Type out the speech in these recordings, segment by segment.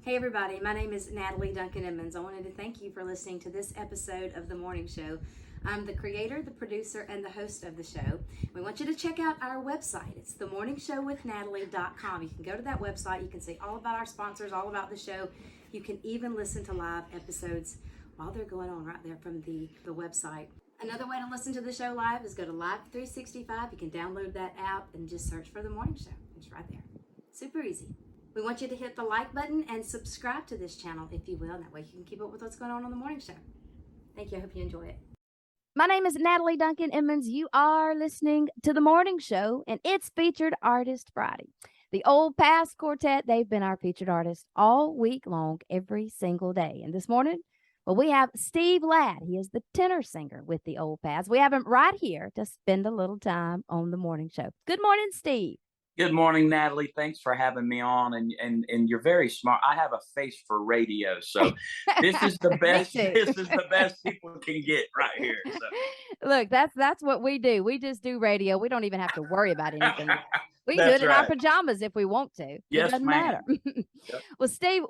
Hey everybody, my name is Natalie Duncan-Emmons. I wanted to thank you for listening to this episode of The Morning Show. I'm the creator, the producer, and the host of the show. We want you to check out our website. It's themorningshowwithnatalie.com. You can go to that website. You can see all about our sponsors, all about the show. You can even listen to live episodes while they're going on right there from the website. Another way to listen to the show live is go to Live 365. You can download that app and just search for The Morning Show. It's right there. Super easy. We want you to hit the like button and subscribe to this channel if you will. That way you can keep up with what's going on the morning show. Thank you. I hope you enjoy it. My name is Natalie Duncan-Emmons. You are listening to The Morning Show, and it's Featured Artist Friday. The Old Past Quartet, they've been our featured artist all week long, every single day. And this morning, well, we have Steve Ladd. He is the tenor singer with the Old Past. We have him right here to spend a little time on The Morning Show. Good morning, Steve. Good morning, Natalie. Thanks for having me on, and you're very smart. I have a face for radio, so this is the best. This is the best people can get right here. So. Look, that's what we do. We just do radio. We don't even have to worry about anything. We can do it in right. our pajamas if we want to. Yes, it doesn't matter. Yep. Well, Steve,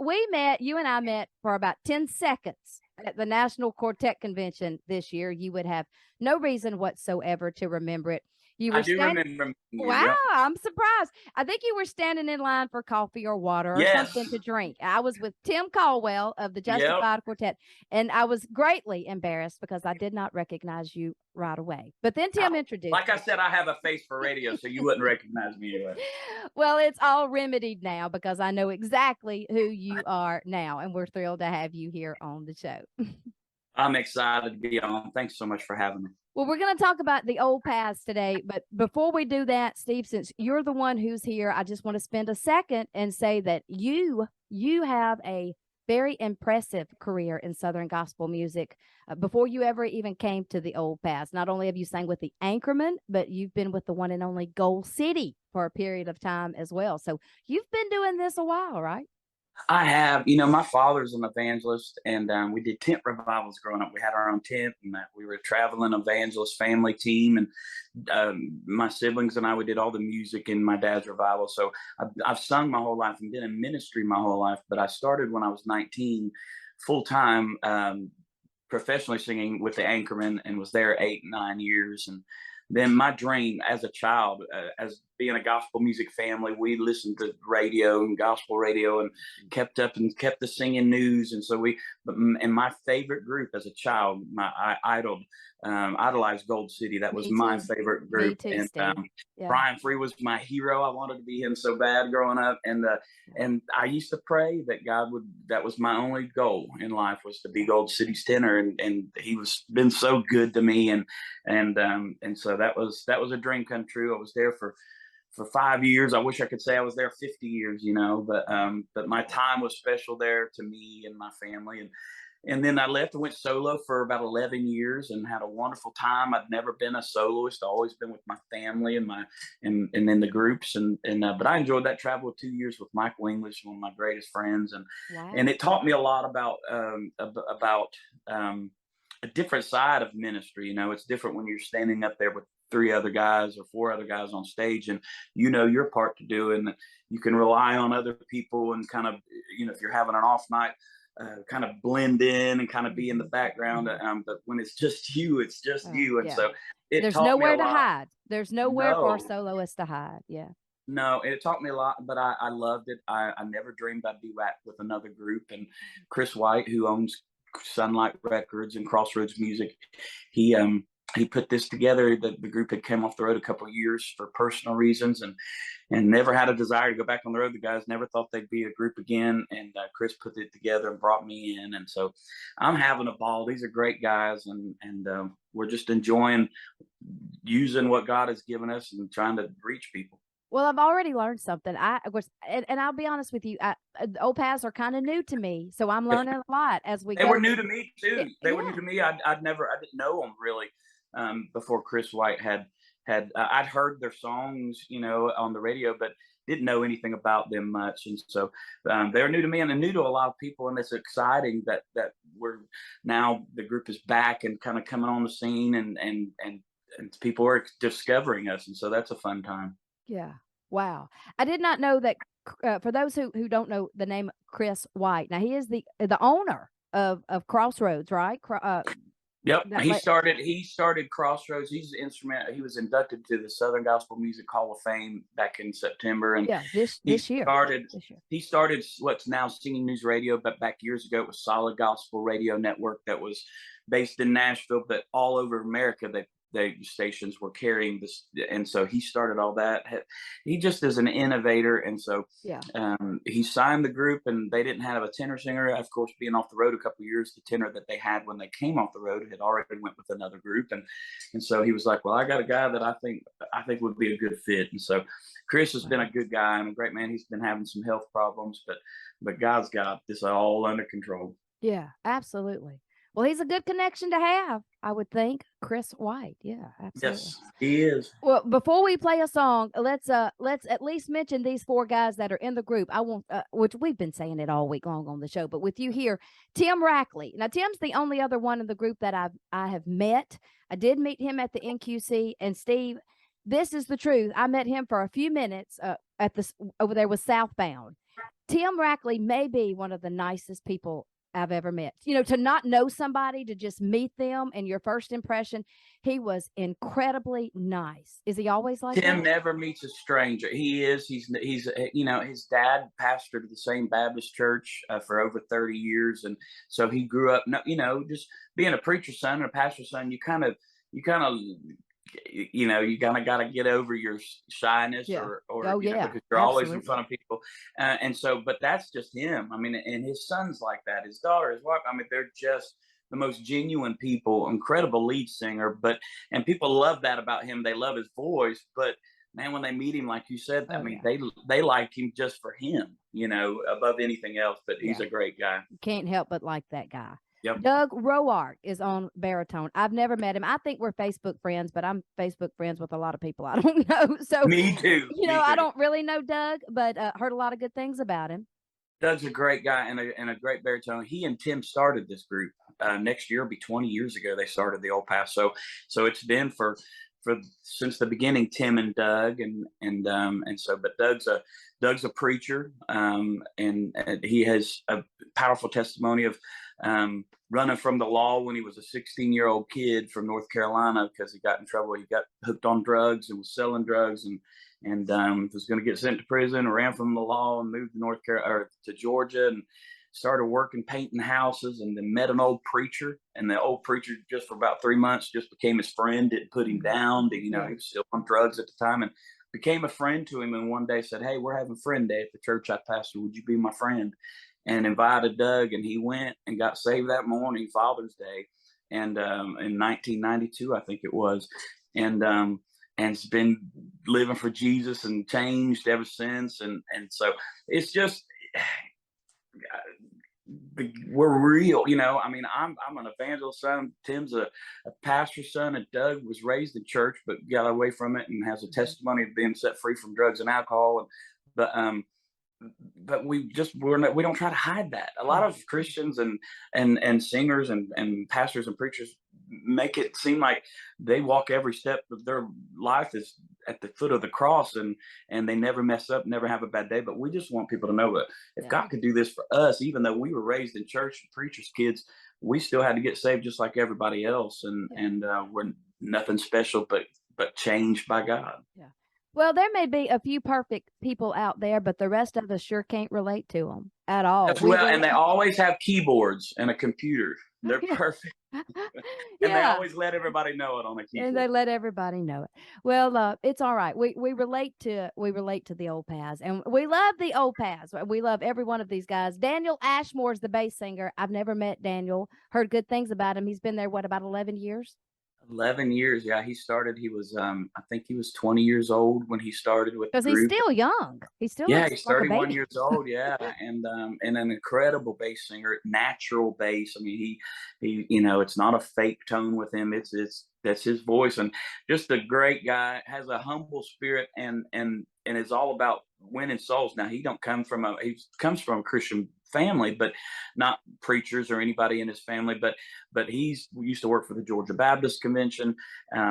you and I met for about 10 seconds at the National Quartet Convention this year. You would have no reason whatsoever to remember it. I do remember. Wow, yep. I'm surprised. I think you were standing in line for coffee or water or something to drink. I was with Tim Caldwell of the Justified Quartet, and I was greatly embarrassed because I did not recognize you right away. But then Tim introduced I said, I have a face for radio, so you wouldn't recognize me anyway. Well, it's all remedied now because I know exactly who you are now, and we're thrilled to have you here on the show. I'm excited to be on. Thanks so much for having me. Well, we're going to talk about the Old Past today, but before we do that, Steve, since you're the one who's here, I just want to spend a second and say that you have a very impressive career in Southern gospel music before you ever even came to the Old Past. Not only have you sang with the Anchorman, but you've been with the one and only Gold City for a period of time as well. So you've been doing this a while, right? I have. My father's an evangelist, and we did tent revivals growing up. We had our own tent, and we were a traveling evangelist family team, and my siblings and we did all the music in my dad's revival. So I've sung my whole life and been in ministry my whole life, but I started when I was 19, full-time, professionally singing with the Anchorman, and was there 8-9 years. And then my dream as a child, as being a gospel music family, we listened to radio and gospel radio and kept the singing news. And so and my favorite group as a child, I idolized Gold City. That was my favorite group. Me too, and Brian Free was my hero. I wanted to be him so bad growing up. And I used to pray that that was my only goal in life, was to be Gold City's tenor. And he been so good to me. And so that was a dream come true. I was there for 5 years. I wish I could say I was there 50 years, but my time was special there to me and my family. And then I left and went solo for about 11 years and had a wonderful time. I'd never been a soloist. I've always been with my family and in the groups. But I enjoyed that travel 2 years with Michael English, one of my greatest friends. And it taught me a lot about a different side of ministry. It's different when you're standing up there with 3 other guys or 4 other guys on stage, and your part to do, and you can rely on other people and kind of, if you're having an off night, kind of blend in and kind of be in the background. But when it's just you, it's just you. And so there's nowhere to hide. There's nowhere for a soloist to hide. Yeah. No, it taught me a lot, but I loved it. I never dreamed I'd be back with another group. And Chris White, who owns Sunlight Records and Crossroads Music, he put this together. The group had come off the road a couple of years for personal reasons, and never had a desire to go back on the road. The guys never thought they'd be a group again, and Chris put it together and brought me in. And so I'm having a ball. These are great guys, and we're just enjoying using what God has given us and trying to reach people. Well, I've already learned something. And I'll be honest with you, Old Past are kind of new to me, so I'm learning a lot as we go. They were new to me too. They were new to me. I didn't know them really before Chris White had I'd heard their songs, on the radio, but didn't know anything about them much. And so they're new to me and new to a lot of people. And it's exciting that we're now, the group is back and kind of coming on the scene, and people are discovering us. And so that's a fun time. Yeah. Wow. I did not know that. For those who don't know the name Chris White, now he is the owner of Crossroads, right? Yep, That he la- started Crossroads. He's the instrument. He was inducted to the Southern Gospel Music Hall of Fame back in September, and yeah, he this year. started This year. he started what's now Singing News Radio, but back years ago it was Solid Gospel Radio Network that was based in Nashville, but all over America. The stations were carrying this, and so he started all that. He just is an innovator, and so Yeah. he signed the group, and they didn't have a tenor singer. Of course, being off the road a couple of years, the tenor that they had when they came off the road had already went with another group, and so he was like, "Well, I got a guy that I think would be a good fit." And so Chris has been a good guy and a great man. He's been having some health problems, but God's got this all under control. Yeah, absolutely. Well, he's a good connection to have, I would think. Chris White. Yeah, absolutely. Yes, he is. Well, before we play a song, let's at least mention these four guys that are in the group. I won't, which we've been saying it all week long on the show, but with you here, Tim Rackley. Now, Tim's the only other one in the group that I have met. I did meet him at the NQC, and Steve, this is the truth. I met him for a few minutes at this over there with Southbound. Tim Rackley may be one of the nicest people I've ever met. You know, to not know somebody, to just meet them and your first impression, he was incredibly nice. Is he always like Tim that? never meets a stranger. He's his dad pastored the same Baptist church for over 30 years, and so he grew up, just being a preacher's son and a pastor's son. You kind of you kind of got to get over your shyness, Yeah. or Oh, yeah. because you're always in Absolutely. front of people, and so, but that's just him. I mean, and his son's like that, his daughter, his wife. I mean, they're just the most genuine people, incredible lead singer, and people love that about him. They love his voice, but man, when they meet him, like you said, I mean, they like him just for him, above anything else. But he's a great guy. You can't help but like that guy. Yep. Doug Roark is on baritone. I've never met him. I think we're Facebook friends, but I'm Facebook friends with a lot of people I don't know. So Me too. I don't really know Doug, but heard a lot of good things about him. Doug's a great guy and a great baritone. He and Tim started this group. Next year will be 20 years ago they started the Old Path. So it's been for since the beginning, Tim and Doug, and so, but Doug's a preacher, and he has a powerful testimony of running from the law when he was a 16-year-old kid from North Carolina because he got in trouble. He got hooked on drugs and was selling drugs, and was going to get sent to prison, ran from the law and moved to North Carolina or to Georgia, and started working painting houses, and then met an old preacher, and the old preacher just for about 3 months just became his friend, didn't put him down. He was still on drugs at the time, and became a friend to him, and one day said, "Hey, we're having friend day at the church I pastor. Would you be my friend?" And invited Doug, and he went and got saved that morning, Father's Day, and in 1992, I think it was, and has been living for Jesus and changed ever since, and so it's just we're real, I mean, I'm an evangelist son. Tim's a pastor's son, and Doug was raised in church but got away from it and has a testimony of being set free from drugs and alcohol, but we don't try to hide that. A lot of Christians and singers and pastors and preachers make it seem like they walk every step of their life is at the foot of the cross, and they never mess up, never have a bad day. But we just want people to know that if God could do this for us, even though we were raised in church and preachers' kids, we still had to get saved just like everybody else, and we're nothing special but changed by God. Yeah. Well, there may be a few perfect people out there, but the rest of us sure can't relate to them at all. And they always have keyboards and a computer. They're perfect. And they always let everybody know it on a keyboard. And they let everybody know it. Well, it's all right. We relate to the Old Paths, and we love the Old Paths. We love every one of these guys. Daniel Ashmore is the bass singer. I've never met Daniel. Heard good things about him. He's been there about 11 years? 11 years. Yeah, he started. He was I think he was 20 years old when he started with the group. Because he's still young. He's 31 years old. Yeah, and an incredible bass singer, natural bass. I mean, he it's not a fake tone with him. That's his voice, and just a great guy. Has a humble spirit, and is all about winning souls. Now he comes from a Christian family, but not preachers or anybody in his family. But we used to work for the Georgia Baptist Convention.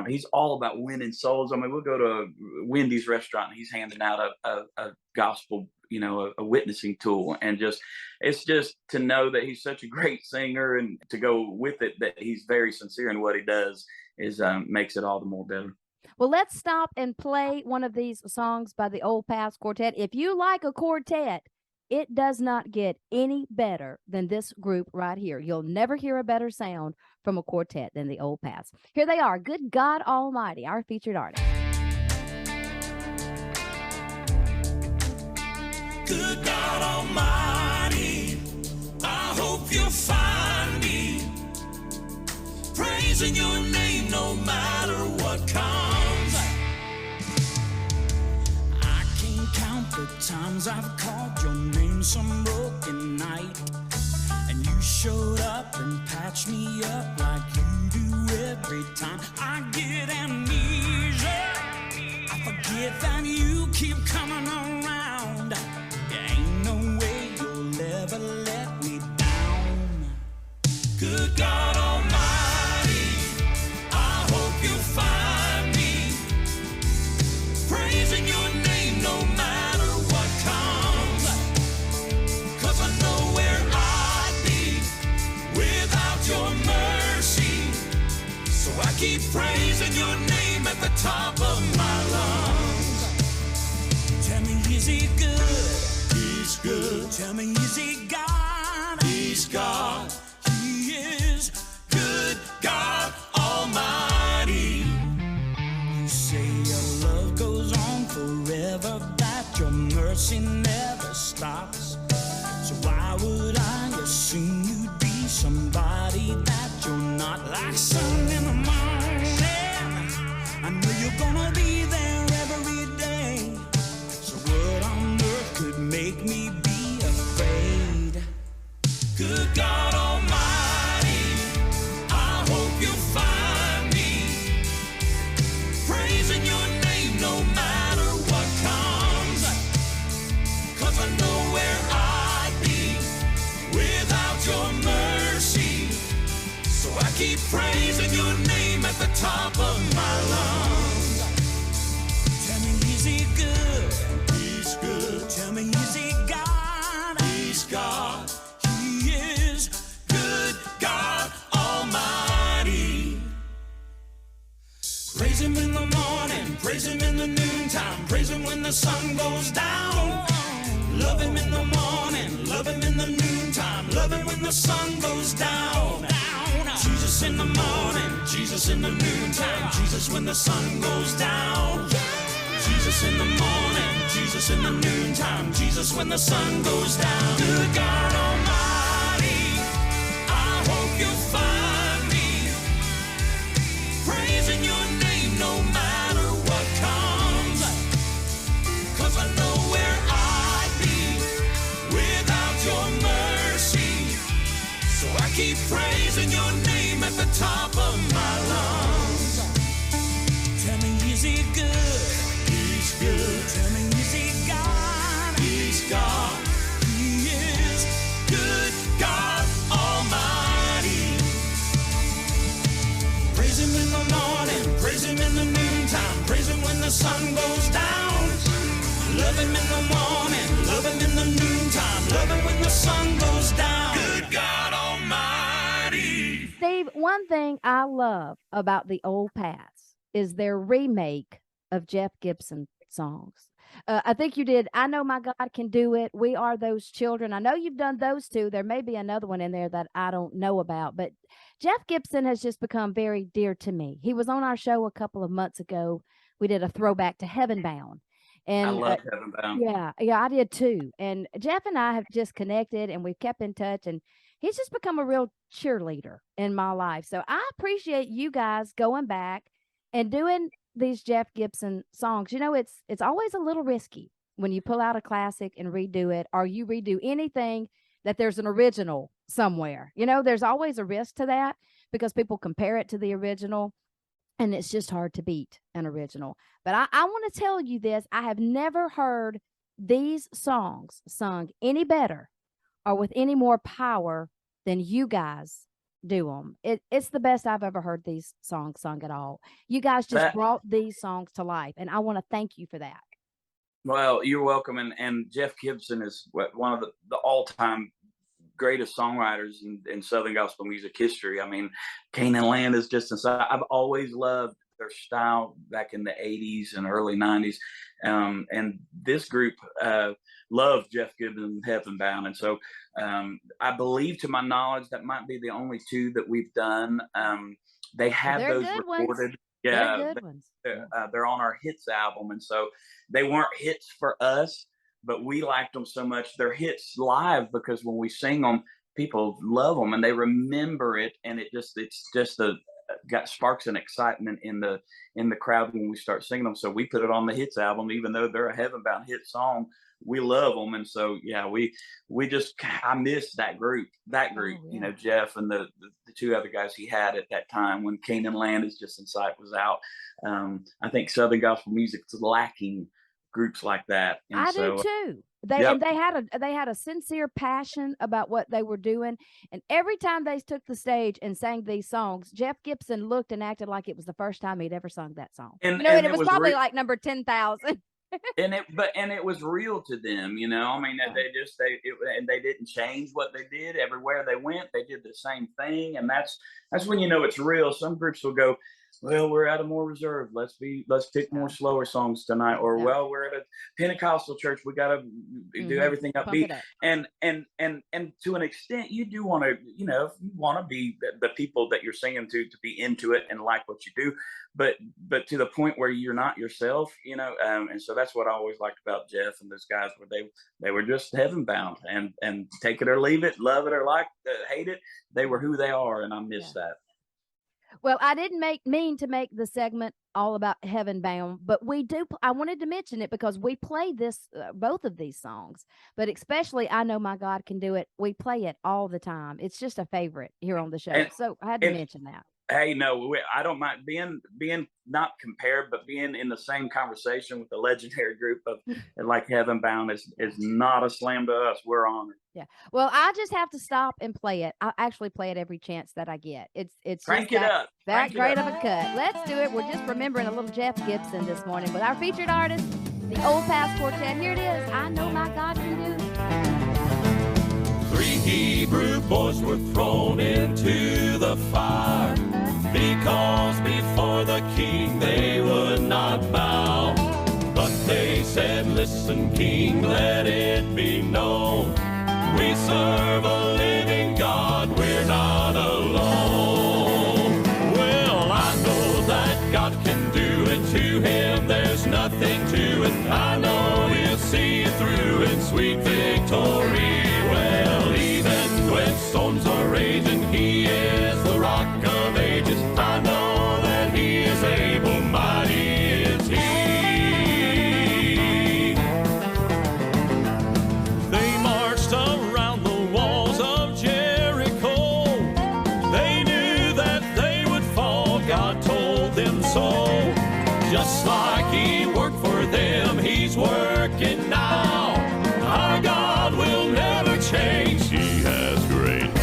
He's all about winning souls. I mean, we'll go to a Wendy's restaurant and he's handing out a gospel, a witnessing tool, and it's just to know that he's such a great singer, and to go with it that he's very sincere in what he does is makes it all the more better. Well, let's stop and play one of these songs by the Old Past Quartet. If you like a quartet, it does not get any better than this group right here. You'll never hear a better sound from a quartet than the Old Past. Here they are, Good God Almighty, our featured artist. Good God Almighty, I hope you'll find me praising your name no matter what comes. I can't count the times I've called your name some broken night, and you showed up and patched me up like you do every time. I get amnesia, I forget that you keep coming around. Ain't no way you'll ever let me down. Good God Almighty, I hope you'll find me praising your name no matter what comes. 'Cause I know where I'd be without your mercy. So I keep praising your name at the top of my lungs. Tell me, is he good? He's good. Tell me, is he God? He's God. He is good God Almighty. You say your love goes on forever, that your mercy never stops. So why would I assume you'd be somebody that you're not? Like sun in the morning, I know you're gonna be there every day. So what on earth could make me be afraid? Good God Almighty, I hope you'll find me praising your name no matter what comes. 'Cause I know where I'd be without your mercy. So I keep praising your name at the top of my lungs. Tell me, is he good? He's good. Tell me, is he God? He's God. He is good God Almighty. Praise him in the morning, praise him in the noontime, praise him when the sun goes down. Love him in the morning, love him in the noontime, love him when the sun goes down. Jesus in the morning, Jesus in the noontime, Jesus when the sun goes down. Jesus in the morning, Jesus in the noontime, Jesus when the sun goes down. Good God Almighty, I hope you'll find me praising your name no matter what comes. 'Cause I know where I'd be without your mercy. So I keep praising your name at the top of my lungs. Tell me, is he good? He's good. Tell me, is he God? He's God. He is good God Almighty. Praise him in the morning, praise him in the noontime, praise him when the sun goes down. Love him in the morning, love him in the noontime, love him when the sun goes down. Good God Almighty. Steve, one thing I love about the Old Past is their remake of Jeff Gibson songs. I think you did I Know My God Can Do It, We Are Those Children. I know you've done those two. There may be another one in there that I don't know about, but Jeff Gibson has just become very dear to me. He was on our show a couple of months ago. We did a throwback to Heaven Bound. And I love Heaven Bound. Yeah, I did too. And Jeff and I have just connected and we've kept in touch, and he's just become a real cheerleader in my life. So I appreciate you guys going back and doing these Jeff Gibson songs. You know, it's always a little risky when you pull out a classic and redo it, or you redo anything that there's an original somewhere. You know, there's always a risk to that because people compare it to the original, and it's just hard to beat an original. But I want to tell you this. I have never heard these songs sung any better or with any more power than you guys do them. It's the best I've ever heard these songs sung at all. You guys just brought these songs to life, and I want to thank you for that. Well, you're welcome. And Jeff Gibson is one of the all-time greatest songwriters in Southern gospel music history. I mean, Canaan Land is just inside. I've always loved their style back in the 80s and early 90s. And this group loved Jeff Gibson, Heaven Bound. And so I believe, to my knowledge, that might be the only two that we've done. They have those recorded. Ones. Yeah, they're good ones. They're on our hits album. And so they weren't hits for us, but we liked them so much. They're hits live because when we sing them, people love them and they remember it. And it's just got sparks and excitement in the crowd when we start singing them. So we put it on the hits album, even though they're a Heaven Bound hit song. We love them. And so, yeah, I miss that group, you know, Jeff and the two other guys he had at that time when Canaan Land is Just in Sight was out. I think Southern gospel music is lacking groups like that. And I do too. They had a sincere passion about what they were doing. And every time they took the stage and sang these songs, Jeff Gibson looked and acted like it was the first time he'd ever sung that song. And it was probably like number 10,000. and it was real to them, you know. I mean, they didn't change what they did. Everywhere they went, they did the same thing, and that's when you know it's real. Some groups will go, well, we're at a more reserved. Let's pick more slower songs tonight. Or, well, we're at a Pentecostal church. We got to do everything upbeat. And to an extent, you do want to, you know, you want to be the people that you're singing to be into it and like what you do. But to the point where you're not yourself, you know. And so that's what I always liked about Jeff and those guys, where they were just heaven bound and take it or leave it, love it or hate it. They were who they are, and I miss that. Well, I didn't mean to make the segment all about Heaven Bound, but we do. I wanted to mention it because we play this, both of these songs, but especially I Know My God Can Do It. We play it all the time. It's just a favorite here on the show. So I had to mention that. Hey, no, I don't mind being not compared, but being in the same conversation with the legendary group of like Heaven Bound is not a slam to us. We're honored. Yeah. Well, I just have to stop and play it. I actually play it every chance that I get. It's Crank just it up. That great of a cut. Let's do it. We're just remembering a little Jeff Gibson this morning with our featured artist, the Old Past Quartet. Here it is. I Know My God Can Do It. 3 Hebrew boys were thrown into the fire because before the king they would not bow. But they said, listen, king, let it be known, we serve a living God, we're not alone. Well, I know that God can do it. To him there's nothing to it. I know he'll see you through in sweet victory. Well, even when storms are raging, he is the rock of ages. I know that he is able, mighty is he. They marched around the walls of Jericho. They knew that they would fall, God told them so. Just like he worked for them, he's working now. Our God will never change, he has great.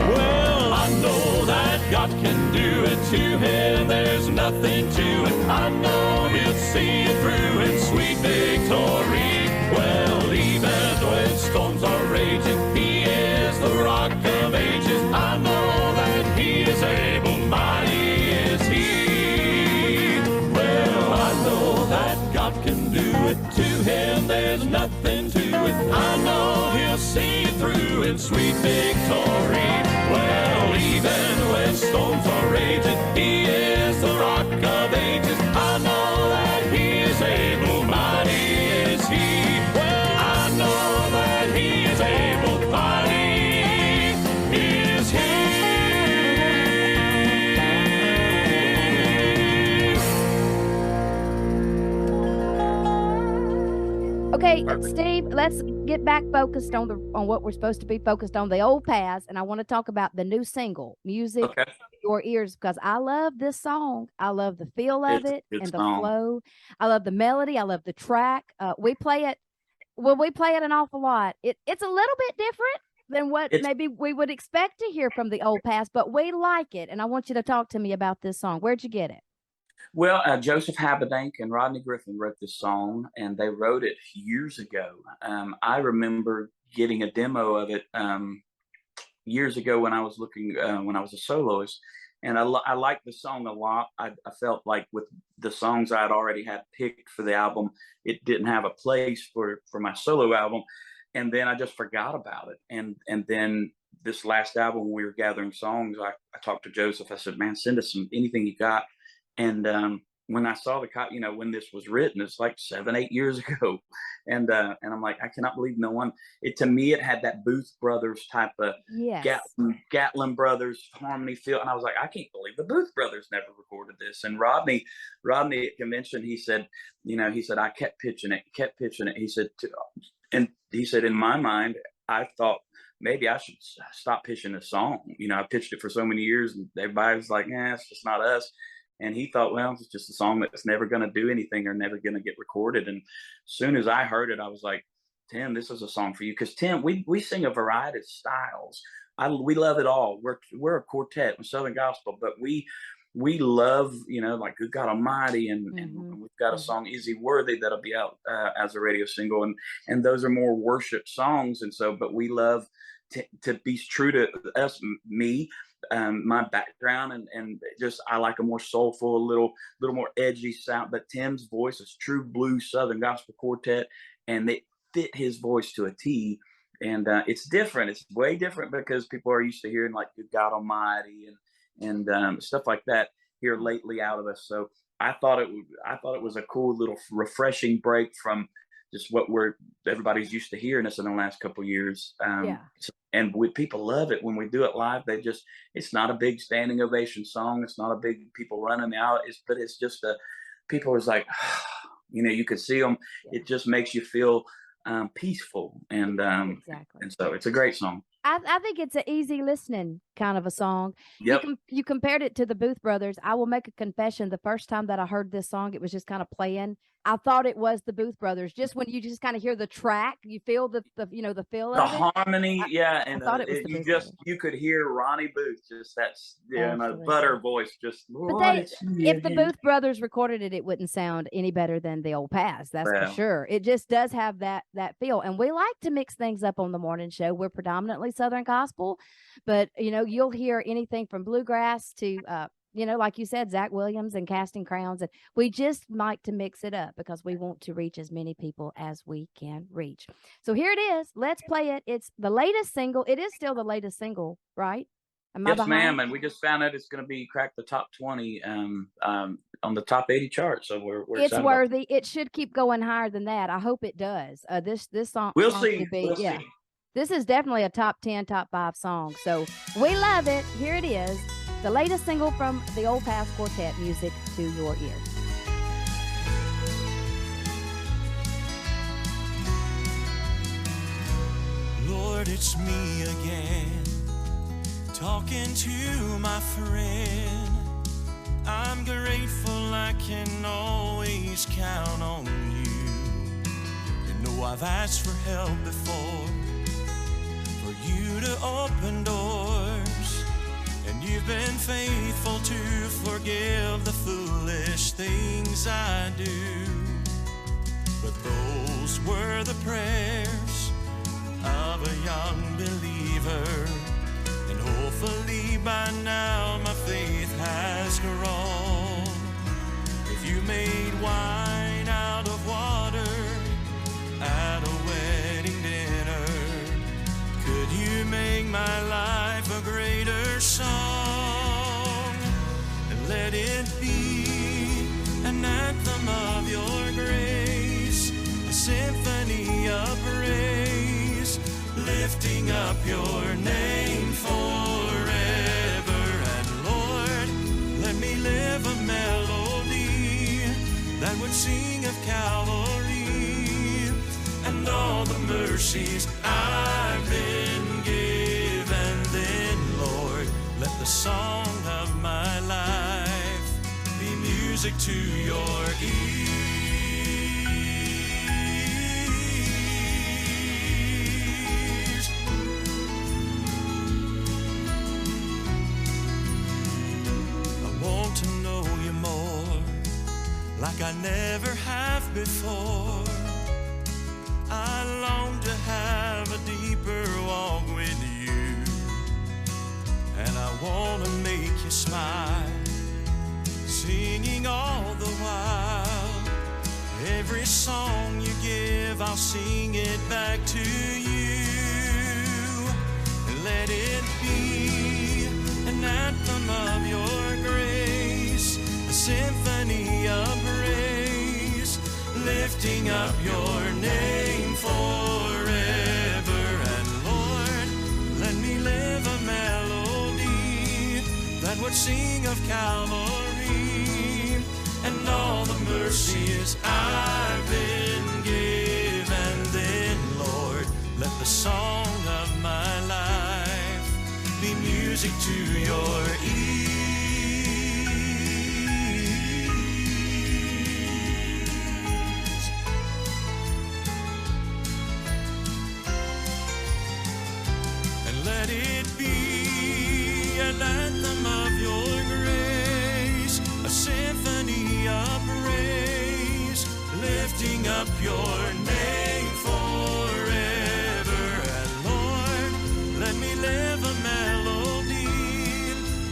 Well, I know that God can do it. To him there's nothing to it. I know he'll see you through in sweet victory. Well, even when storms are raging, he is the rock of ages. I know that he is able, mighty is he. Well, I know that God can do it. To him there's nothing to it. I know he'll see you through in sweet victory. Well, even when storms are raging, he is the rock of ages. I know that he is able, mighty is he. Well, I know that he is able, mighty is he. Okay, Steve, let's get back focused on what we're supposed to be focused on, the old past, and I want to talk about the new single, Music to Your Ears, because I love this song. I love the feel of it and the flow. I love the melody. I love the track. We play it Well, we play it an awful lot. It's a little bit different than what maybe we would expect to hear from the old past, but we like it. And I want you to talk to me about this song. Where'd you get it? Well, Joseph Habedank and Rodney Griffin wrote this song, and they wrote it years ago. I remember getting a demo of it years ago when I was when I was a soloist, and I liked the song a lot. I felt like with the songs I had already had picked for the album, it didn't have a place for my solo album, and then I just forgot about it. And then this last album, when we were gathering songs, I talked to Joseph. I said, "Man, send us anything you got." And when I saw when this was written, it's like 7-8 years ago, and I'm like, I cannot believe no one. To me, it had that Booth Brothers type of Gatlin Brothers harmony feel, and I was like, I can't believe the Booth Brothers never recorded this. And Rodney at convention, he said, I kept pitching it. He said, in my mind, I thought maybe I should stop pitching this song. I pitched it for so many years, and everybody was like, it's just not us. And he thought, well, it's just a song that's never going to do anything or never going to get recorded. And as soon as I heard it, I was like, Tim, this is a song for you. Because Tim, we sing a variety of styles. We love it all. We're a quartet with Southern gospel, but we love, like Good God Almighty, and we've got a song, Is He Worthy, that'll be out as a radio single, and those are more worship songs. And so, but we love to be true to us, me. My background and just I like a more soulful, a little more edgy sound. But Tim's voice is true blues Southern gospel quartet, and it fit his voice to a T. And it's different. It's way different because people are used to hearing like Good God Almighty and stuff like that here lately out of us. So I thought it was a cool little refreshing break from just what everybody's used to hearing us in the last couple of years. And people love it when we do it live. It's not a big standing ovation song. It's not a big people running out. But it's just people is like, you could see them. Yeah. It just makes you feel peaceful. And exactly. And so it's a great song. I think it's an easy listening kind of a song. Yep. You compared it to the Booth Brothers. I will make a confession. The first time that I heard this song, it was just kind of playing. I thought it was the Booth Brothers. Just when you just kind of hear the track, you feel the feel of it. The harmony, and I thought it was you could hear Ronnie Booth, just that butter voice, just. But if the Booth Brothers recorded it, it wouldn't sound any better than the old past. That's for sure. It just does have that feel, and we like to mix things up on the morning show. We're predominantly Southern gospel, but you'll hear anything from bluegrass to like you said, Zach Williams and Casting Crowns. And we just like to mix it up because we want to reach as many people as we can reach. So here it is. Let's play it. It's the latest single. It is still the latest single, right? Yes, ma'am. And we just found out it's going to be cracked the top 20 on the top 80 chart. So we're it's worthy. It should keep going higher than that. I hope it does. This song. We'll see. See. This is definitely a top 10, top 5 song. So we love it. Here it is. The latest single from the Old Past Quartet, Music to Your Ears. Lord, it's me again, talking to my friend. I'm grateful I can always count on you. You know I've asked for help before, for you to open doors. And you've been faithful to forgive the foolish things I do. But those were the prayers of a young believer. And hopefully by now my faith has grown. If you made wine out of water at a wedding dinner, could you make my life a greater song? And let it be an anthem of your grace, a symphony of praise, lifting up your name forever. And Lord, let me live a melody that would sing of Calvary and all the mercies I've been given. Then, Lord, let the song of my life be music to your ears. never have before. I long to have a deeper walk with you, and I want to make you smile, singing all the while. Every song you give, I'll sing it back to you. And let it be an anthem of your grace, a symphony of praise, lifting up your name forever. And Lord, let me live a melody that would sing of Calvary and all the mercies I've been given. Then, Lord, let the song of my life be music to your ears. And let it be an anthem of your grace, a symphony of praise, lifting up your name forever. And Lord, let me live a melody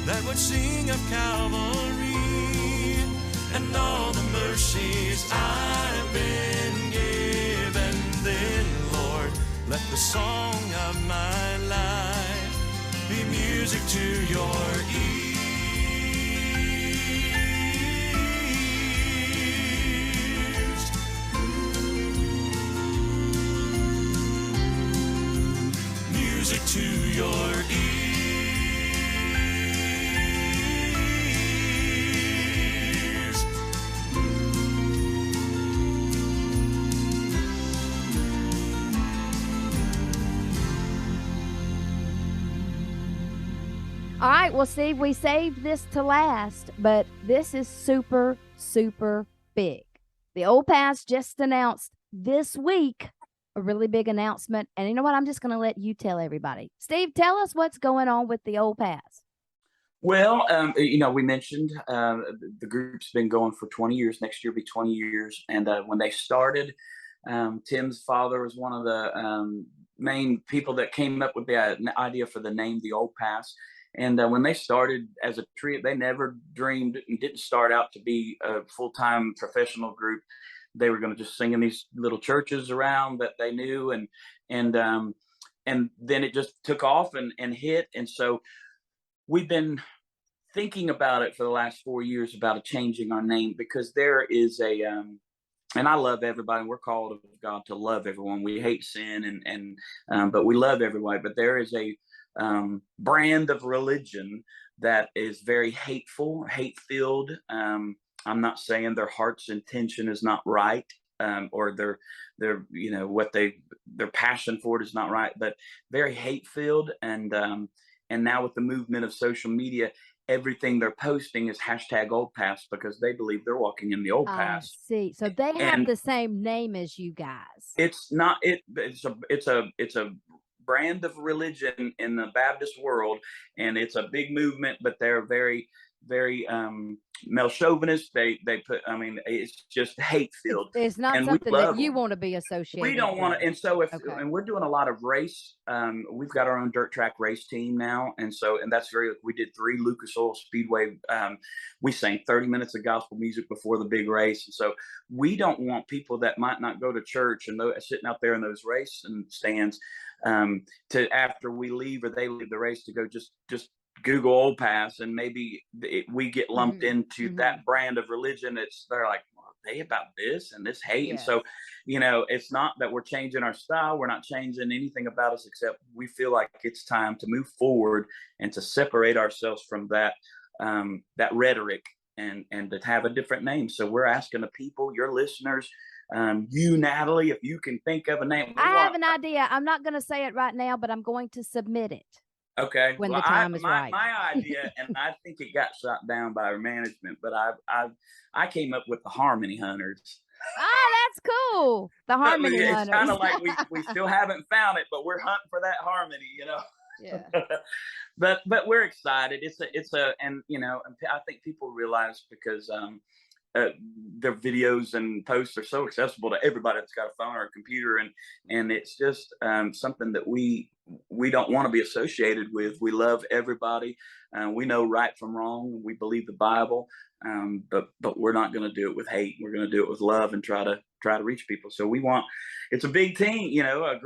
that would sing of Calvary and all the mercies I've been given. Then, Lord, let the song of my life be music to your ears. Music to your ears. All right, well, Steve, we saved this to last, but this is super, super big. The Old Pass just announced this week a really big announcement. And you know what? I'm just going to let you tell everybody. Steve, tell us what's going on with the Old Pass. Well, we mentioned the group's been going for 20 years. Next year will be 20 years. And when they started, Tim's father was one of the main people that came up with the idea for the name, the Old Pass. And when they started as a trio, they never dreamed and didn't start out to be a full-time professional group. They were going to just sing in these little churches around that they knew. And then it just took off and hit. And so we've been thinking about it for the last 4 years about changing our name, because there is and I love everybody. We're called of God to love everyone. We hate sin but we love everybody. But there is a brand of religion that is very hateful, hate-filled. I'm not saying their heart's intention is not right, or their their passion for it is not right, but very hate-filled. And now with the movement of social media, everything they're posting is hashtag Old Pass, because they believe they're walking in the Old Pass. See, so they have the same name as you guys. It's not it. It's a brand of religion in the Baptist world, and it's a big movement, but they're very, very male chauvinist. They put, it's just hate filled. It's not something that you want to be associated with. We don't want to. And so and we're doing a lot of race. We've got our own dirt track race team now. And that's we did 3 Lucas Oil Speedway. We sang 30 minutes of gospel music before the big race. And so we don't want people that might not go to church and sitting out there in those race and stands to, after we leave or they leave the race, to go just Google Old Pass, and maybe we get lumped into that brand of religion. They're like, well, are they about this and this hate? Yes. And so, it's not that we're changing our style. We're not changing anything about us, except we feel like it's time to move forward and to separate ourselves from that rhetoric and to have a different name. So we're asking the people, your listeners, you, Natalie, if you can think of a name. I have an idea. I'm not going to say it right now, but I'm going to submit it. Okay. When the time is right. My idea, and I think it got shot down by our management, but I came up with the Harmony Hunters. Oh, that's cool. The Harmony Hunters. It's kind of like we still haven't found it, but we're hunting for that harmony, Yeah. But we're excited. And I think people realize, because their videos and posts are so accessible to everybody that's got a phone or a computer, and it's just something that we don't want to be associated with. We love everybody. We know right from wrong. We believe the Bible, but we're not going to do it with hate. We're going to do it with love and try to reach people. So it's a big team, a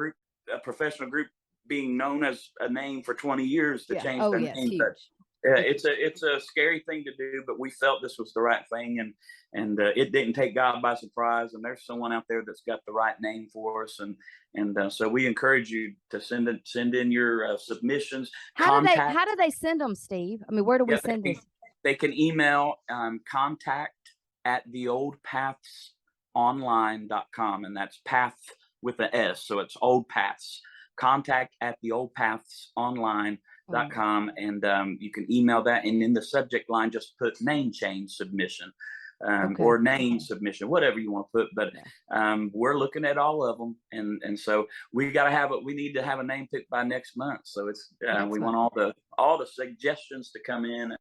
professional group being known as a name for 20 years to change their name. But, it's a scary thing to do, but we felt this was the right thing, and it didn't take God by surprise. And there's someone out there that's got the right name for us, and so we encourage you to send in your submissions. How do they send them, Steve? I mean, where do we send them? They can email contact@theoldpathsonline.com, and that's path with an S, so it's Old Paths. contact@theoldpathsonline.com, and you can email that, and in the subject line just put name change submission, or name submission, whatever you want to put. But we're looking at all of them, and so we need to have a name picked by next month. So it's we want all the suggestions to come in, and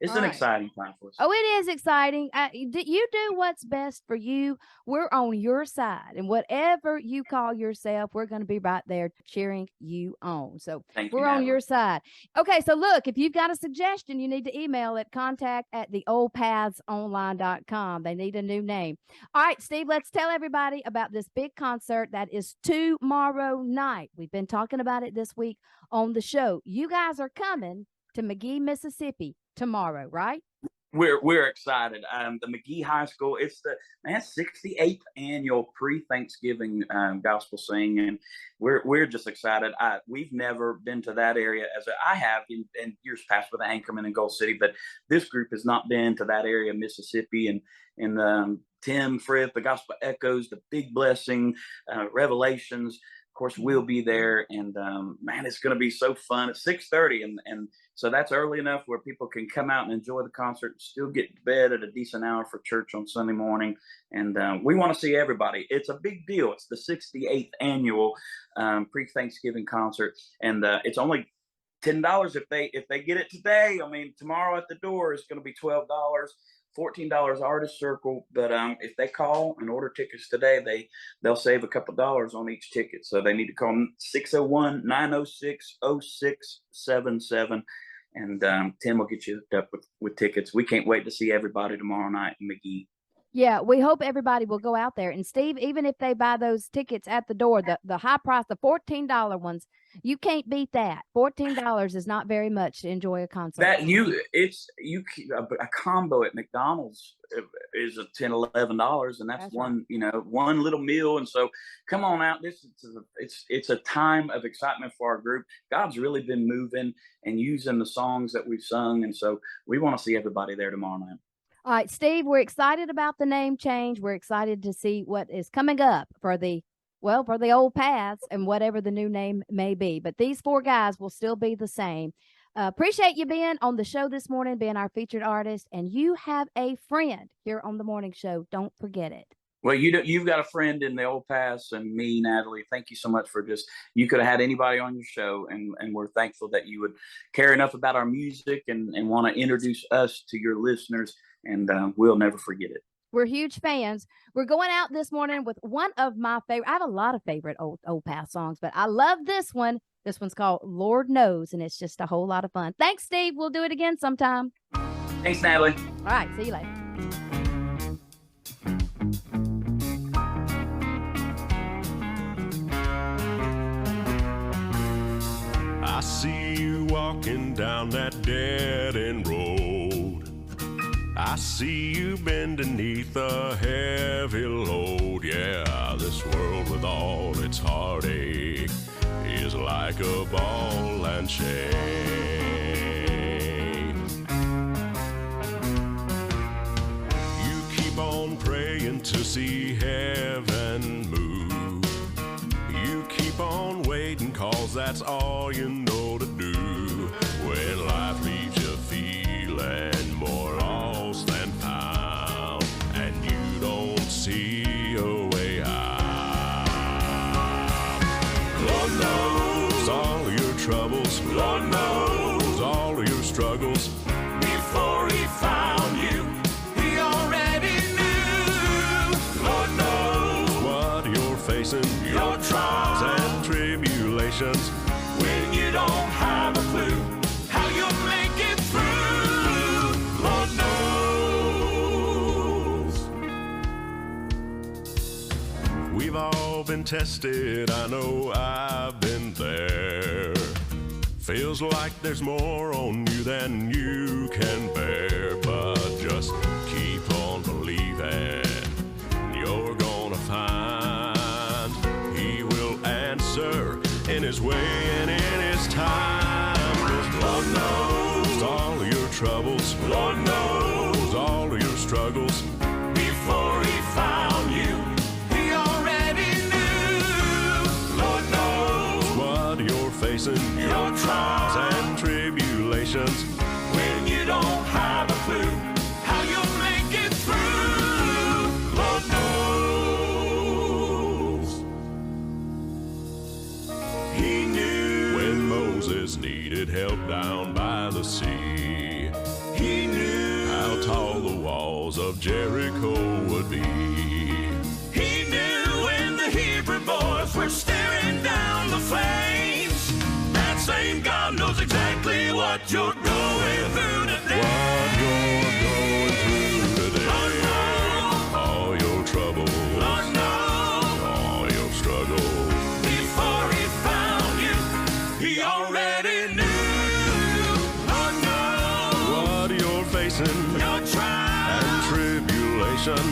it's an exciting time for us. Oh, it is exciting. You do what's best for you. We're on your side, and whatever you call yourself, we're going to be right there cheering you on. So we're on your side. Okay, so look, if you've got a suggestion, you need to email at contact@theoldpathsonline.com. They need a new name. All right, Steve, let's tell everybody about this big concert that is tomorrow night. We've been talking about it this week on the show. You guys are coming to McGee, Mississippi tomorrow, right? We're excited. The McGee High School, it's the 68th annual pre-Thanksgiving gospel sing, and we're just excited. We've never been to that area I have in years past with Anchorman and Gold City, but this group has not been to that area of Mississippi. And Tim Frith, the Gospel Echoes, the Big Blessing, Revelations. Of course, we'll be there, and man, it's going to be so fun. It's 6:30, and so that's early enough where people can come out and enjoy the concert and still get to bed at a decent hour for church on Sunday morning. And we want to see everybody. It's a big deal. It's the 68th annual pre-Thanksgiving concert, and it's only $10 if they get it today. I mean, tomorrow at the door is going to be $12. $14 Artist Circle, but if they call and order tickets today, they'll save a couple dollars on each ticket. So they need to call 601-906-0677, and Tim will get you hooked up with tickets. We can't wait to see everybody tomorrow night in McGee. Yeah, we hope everybody will go out there. And Steve, even if they buy those tickets at the door, the high price, the $14 ones, you can't beat that. $14 is not very much to enjoy a concert. A combo at McDonald's is a $10, $11, and that's one little meal. And so come on out. It's a time of excitement for our group. God's really been moving and using the songs that we've sung, and so we want to see everybody there tomorrow night. All right, Steve, we're excited about the name change. We're excited to see what is coming up for the Old Paths and whatever the new name may be. But these four guys will still be the same. Appreciate you being on the show this morning, being our featured artist. And you have a friend here on the morning show. Don't forget it. Well, you've got a friend in the Old Paths, and me, Natalie. Thank you so much for you could have had anybody on your show, and we're thankful that you would care enough about our music and want to introduce us to your listeners. And we'll never forget it. We're huge fans. We're going out this morning with one of my favorite. I have a lot of favorite old Path songs, but I love this one. This one's called Lord Knows, and it's just a whole lot of fun. Thanks, Steve. We'll do it again sometime. Thanks, Natalie. All right. See you later. I see you walking down that dead-end road. I see you bend beneath a heavy load. Yeah, this world with all its heartache is like a ball and chain. You keep on praying to see heaven move. You keep on waiting, 'cause that's all you know to do. When life leaves you feeling more lost than found, and you don't see a way out. Lord knows all your troubles. Lord knows all your struggles. Before he found you, he already knew. been tested, I know I've been there. Feels like there's more on you than you can bear, but just keep on believing. You're gonna find He will answer in His way and in His time. 'Cause Lord knows all of your troubles. Lord knows all of your struggles. Before He found you, He already knew. Lord knows what you're facing, your trials and tribulations. When you don't have a clue how you'll make it through, Lord knows. He knew when Moses needed help down by the sea. He knew how tall the walls of Jericho would be. He knew when the Hebrew boys were staring down the flames. That same God knows exactly what you're going through today. What you're going through today. Lord knows all your trouble. Lord knows all your struggle. Before He found you, He already knew. Lord knows what you're facing, your trials and tribulation.